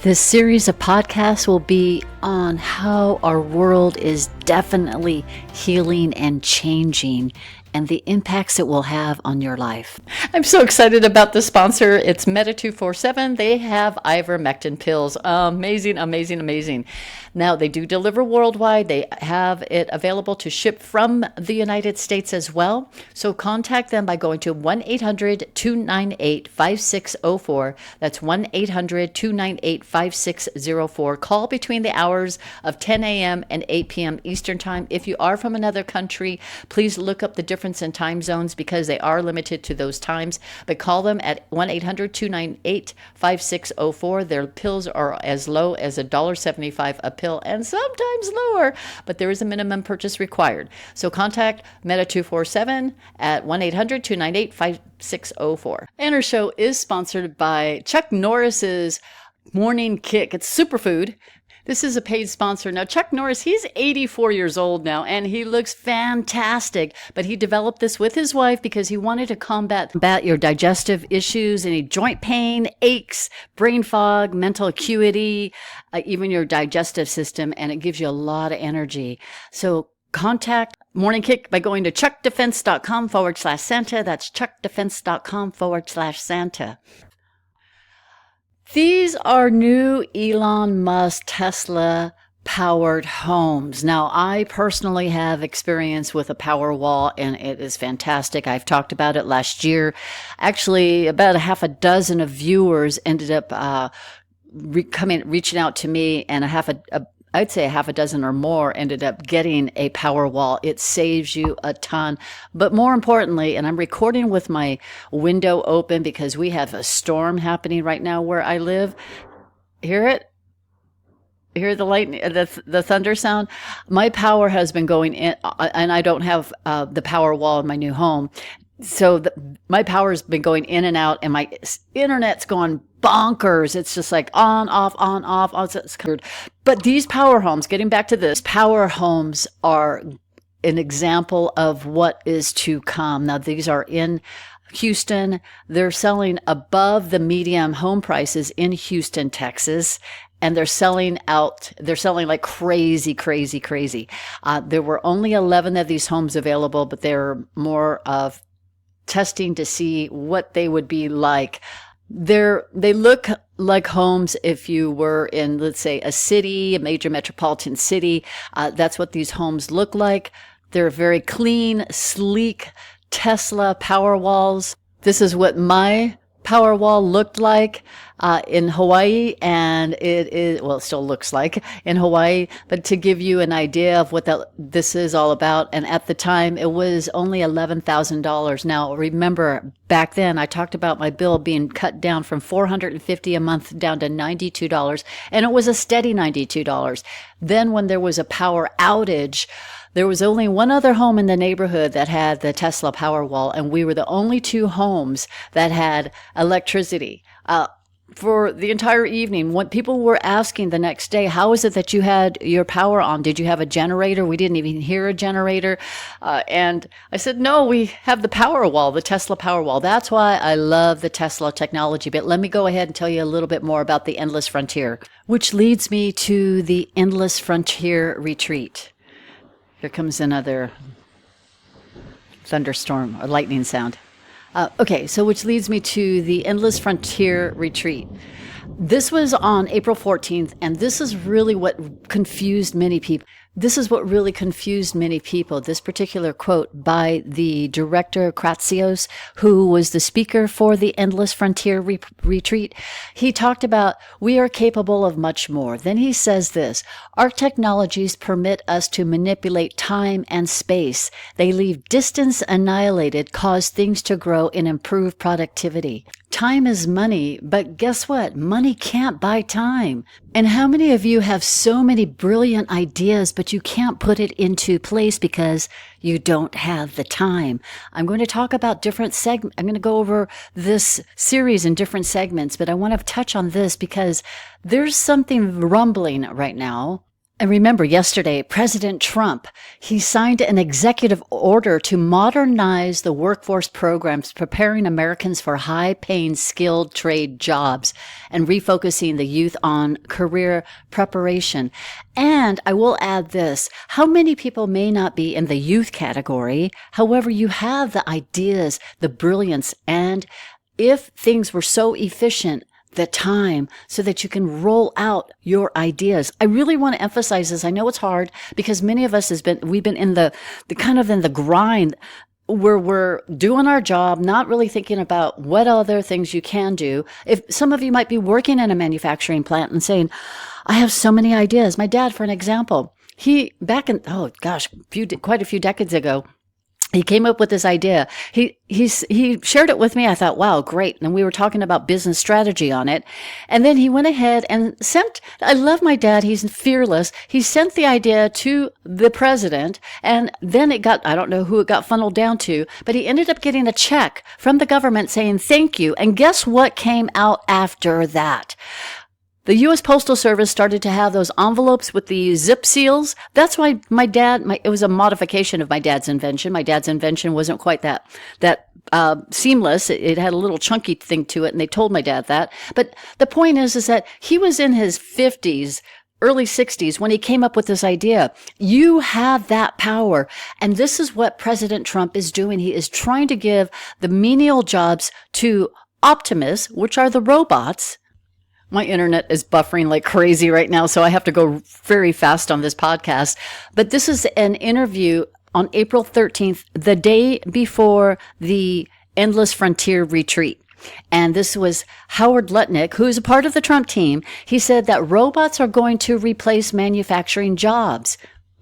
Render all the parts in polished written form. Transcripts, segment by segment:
This series of podcasts will be on how our world is definitely healing and changing and the impacts it will have on your life. I'm so excited about the sponsor. It's Meta 247. They have ivermectin pills. Amazing, amazing, amazing. Now, they do deliver worldwide. They have it available to ship from the United States as well. So contact them by going to 1-800-298-5604. That's 1-800-298-5604. Call between the hours of 10 a.m. and 8 p.m. Eastern Time. If you are from another country, please look up the difference in time zones because they are limited to those times. But call them at 1-800-298-5604. Their pills are as low as $1.75 a pill and sometimes lower, but there is a minimum purchase required. So contact Meta 247 at 1-800-298-5604. And our show is sponsored by Chuck Norris's Morning Kick. It's superfood. This is a paid sponsor. Now, Chuck Norris, he's 84 years old now, and he looks fantastic. But he developed this with his wife because he wanted to combat your digestive issues, any joint pain, aches, brain fog, mental acuity, even your digestive system, and it gives you a lot of energy. So contact Morning Kick by going to chuckdefense.com/Santa. That's chuckdefense.com/Santa. These are new Elon Musk Tesla powered homes. Now, I personally have experience with a power wall and it is fantastic. I've talked about it last year. Actually, about a half a dozen of viewers ended up reaching out to me, and I'd say a half a dozen or more ended up getting a power wall. It saves you a ton. But more importantly, and I'm recording with my window open because we have a storm happening right now where I live. Hear it? Hear the lightning, the thunder sound? My power has been going in, and I don't have the power wall in my new home. So my power has been going in and out, and my internet's going bonkers. It's just like on, off, on, off. It's covered. But these power homes, getting back to this, power homes are an example of what is to come. Now, these are in Houston. They're selling above the median home prices in Houston, Texas. And they're selling like crazy, crazy, crazy. There were only 11 of these homes available, but they're more of testing to see what they would be like. They look like homes if you were in, let's say, a city, a major metropolitan city. That's what these homes look like. They're very clean, sleek Tesla power walls. This is what my power wall looked like in Hawaii, and it still looks like in Hawaii, but to give you an idea of what this is all about, and at the time it was only $11,000. Now remember, back then I talked about my bill being cut down from $450 a month down to $92, and it was a steady $92. Then when there was a power outage, there was only one other home in the neighborhood that had the Tesla Powerwall, and we were the only two homes that had electricity. For the entire evening, when people were asking the next day, how is it that you had your power on? Did you have a generator? We didn't even hear a generator. And I said, no, we have the Powerwall, the Tesla Powerwall. That's why I love the Tesla technology. But let me go ahead and tell you a little bit more about the Endless Frontier, which leads me to the Endless Frontier Retreat. Here comes another thunderstorm or lightning sound. Which leads me to the Endless Frontier Retreat. This was on April 14th, and this is really what confused many people. This particular quote by the director Kratsios, who was the speaker for the Endless Frontier Retreat. He talked about, we are capable of much more. Then he says this, our technologies permit us to manipulate time and space. They leave distance annihilated, cause things to grow, and improve productivity. Time is money, but guess what? Money can't buy time. And how many of you have so many brilliant ideas, but you can't put it into place because you don't have the time? I'm going to talk about different segments. I'm going to go over this series in different segments, but I want to touch on this because there's something rumbling right now. And remember, yesterday, President Trump, he signed an executive order to modernize the workforce programs, preparing Americans for high-paying, skilled trade jobs and refocusing the youth on career preparation. And I will add this, how many people may not be in the youth category? However, you have the ideas, the brilliance, and if things were so efficient, the time so that you can roll out your ideas. I really want to emphasize this. I know it's hard because many of us we've been in the kind of in the grind where we're doing our job, not really thinking about what other things you can do. If some of you might be working in a manufacturing plant and saying, I have so many ideas. My dad, for an example, quite a few decades ago, he came up with this idea. He shared it with me. I thought, wow, great. And we were talking about business strategy on it. And then he went ahead and I love my dad. He's fearless. He sent the idea to the president. And then I don't know who it got funneled down to, but he ended up getting a check from the government saying, thank you. And guess what came out after that? The U.S. Postal Service started to have those envelopes with the zip seals. That's why it was a modification of my dad's invention. My dad's invention wasn't quite that seamless. It had a little chunky thing to it, and they told my dad that. But the point is that he was in his 50s, early 60s when he came up with this idea. You have that power. And this is what President Trump is doing. He is trying to give the menial jobs to Optimus, which are the robots. My internet is buffering like crazy right now, so I have to go very fast on this podcast. But this is an interview on April 13th, the day before the Endless Frontier retreat. And this was Howard Lutnick, who is a part of the Trump team. He said that robots are going to replace manufacturing jobs.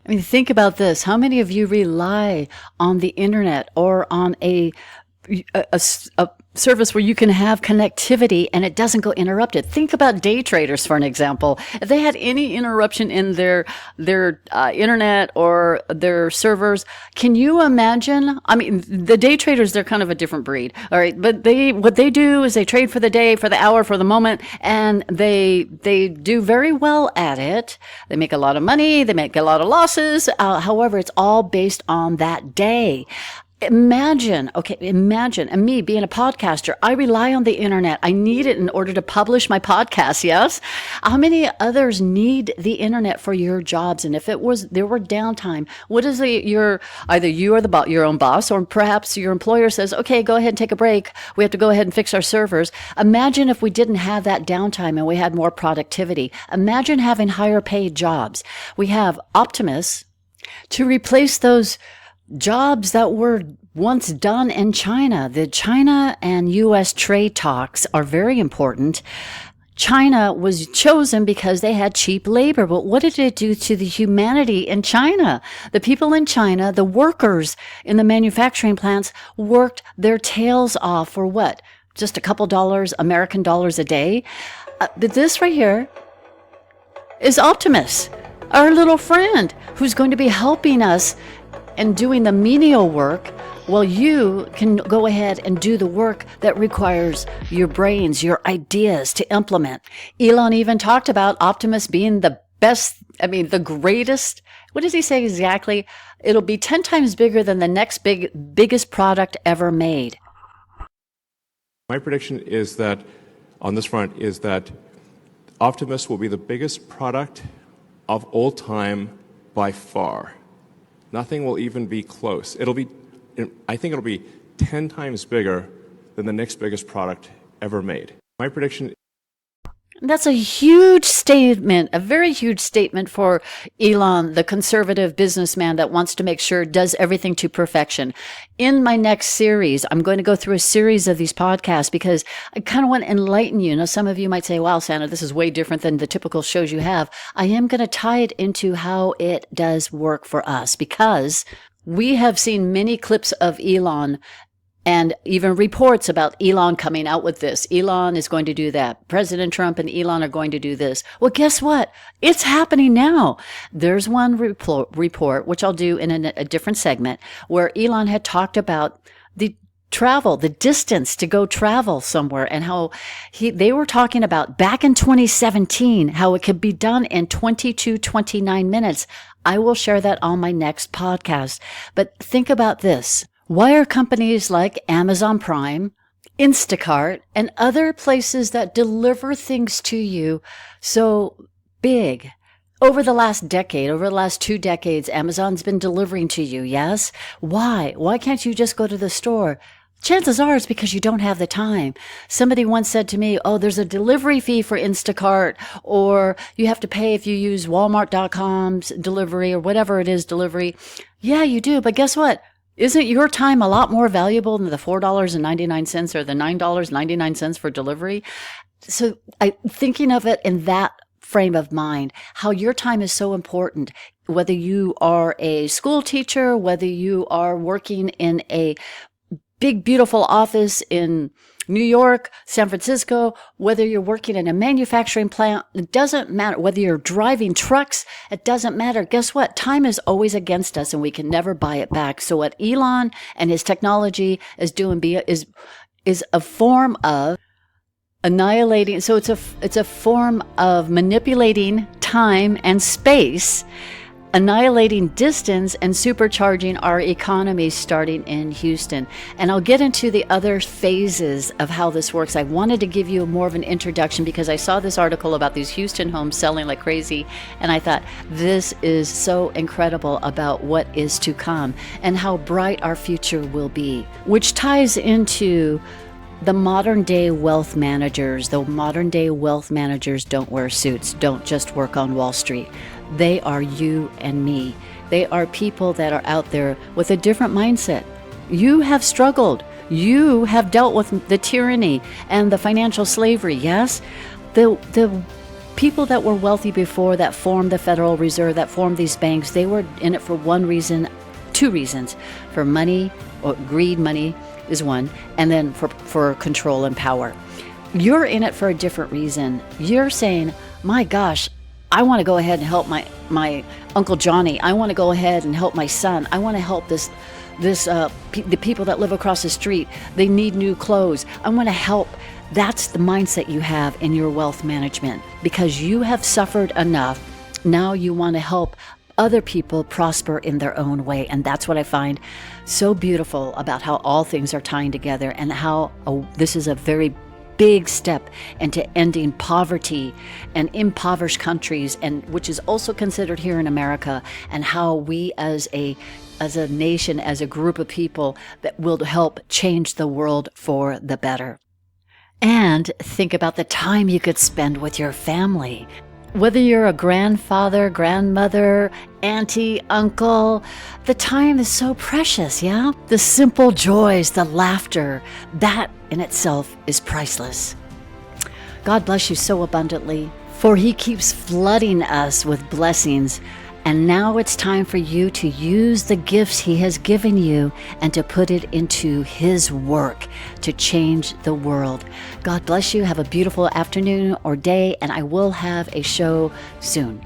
I mean, think about this. How many of you rely on the internet or on a service where you can have connectivity and it doesn't go interrupted? Think about day traders, for an example. If they had any interruption in their internet or their servers, can you imagine? I mean, the day traders, they're kind of a different breed, all right? But what they do is they trade for the day, for the hour, for the moment, and they do very well at it. They make a lot of money. They make a lot of losses. However, it's all based on that day. Imagine, and me being a podcaster, I rely on the internet. I need it in order to publish my podcast, yes? How many others need the internet for your jobs? And if there were downtime, what is either you or your own boss, or perhaps your employer says, okay, go ahead and take a break. We have to go ahead and fix our servers. Imagine if we didn't have that downtime and we had more productivity. Imagine having higher paid jobs. We have Optimus to replace those jobs that were once done in China. The China and U.S. trade talks are very important. China was chosen because they had cheap labor. But what did it do to the humanity in China? The people in China, the workers in the manufacturing plants, worked their tails off for what? Just a couple dollars, American dollars a day? This right here is Optimus, our little friend, who's going to be helping us and doing the menial work, while you can go ahead and do the work that requires your brains, your ideas to implement. Elon even talked about Optimus being the best, the greatest. What does he say exactly? It'll be 10 times bigger than the next biggest product ever made. My prediction is that, on this front, is that Optimus will be the biggest product of all time by far. Nothing will even be close. I think it'll be 10 times bigger than the next biggest product ever made. My prediction. That's a huge statement, a very huge statement for Elon, the conservative businessman that wants to make sure does everything to perfection. In my next series, I'm going to go through a series of these podcasts because I kind of want to enlighten you. Now, some of you might say, wow, Santa, this is way different than the typical shows you have. I am going to tie it into how it does work for us because we have seen many clips of Elon and even reports about Elon coming out with this. Elon is going to do that. President Trump and Elon are going to do this. Well, guess what? It's happening now. There's one report, which I'll do in a different segment, where Elon had talked about the travel, the distance to go travel somewhere, and how they were talking about back in 2017, how it could be done in 29 minutes. I will share that on my next podcast. But think about this. Why are companies like Amazon Prime, Instacart, and other places that deliver things to you so big? Over the last decade, over the last 2 decades, Amazon's been delivering to you, yes? Why? Why can't you just go to the store? Chances are it's because you don't have the time. Somebody once said to me, oh, there's a delivery fee for Instacart, or you have to pay if you use Walmart.com's delivery or whatever it is, delivery. Yeah, you do. But guess what? Isn't your time a lot more valuable than the $4.99 or the $9.99 for delivery? So thinking of it in that frame of mind, how your time is so important, whether you are a school teacher, whether you are working in a big, beautiful office in New York, San Francisco, whether you're working in a manufacturing plant, it doesn't matter. Whether you're driving trucks, it doesn't matter. Guess what? Time is always against us and we can never buy it back. So what Elon and his technology is doing is a form of annihilating. So it's a form of manipulating time and space, annihilating distance, and supercharging our economy starting in Houston. And I'll get into the other phases of how this works. I wanted to give you more of an introduction because I saw this article about these Houston homes selling like crazy. And I thought, this is so incredible about what is to come and how bright our future will be, which ties into the modern day wealth managers. The modern day wealth managers don't wear suits, don't just work on Wall Street. They are you and me. They are people that are out there with a different mindset. You have struggled. You have dealt with the tyranny and the financial slavery, yes? The people that were wealthy before, that formed the Federal Reserve, that formed these banks, they were in it for one reason, 2 reasons. For money, or greed, money is one, and then for control and power. You're in it for a different reason. You're saying, my gosh, I want to go ahead and help my Uncle Johnny. I want to go ahead and help my son. I want to help the people that live across the street. They need new clothes. I want to help. That's the mindset you have in your wealth management because you have suffered enough. Now you want to help other people prosper in their own way. And that's what I find so beautiful about how all things are tying together and how this is a very big step into ending poverty and impoverished countries, and which is also considered here in America, and how we as a nation, as a group of people that will help change the world for the better. And think about the time you could spend with your family. Whether you're a grandfather, grandmother, auntie, uncle, the time is so precious, yeah? The simple joys, the laughter, that in itself is priceless. God bless you so abundantly, for He keeps flooding us with blessings. And now it's time for you to use the gifts He has given you and to put it into His work to change the world. God bless you. Have a beautiful afternoon or day, and I will have a show soon.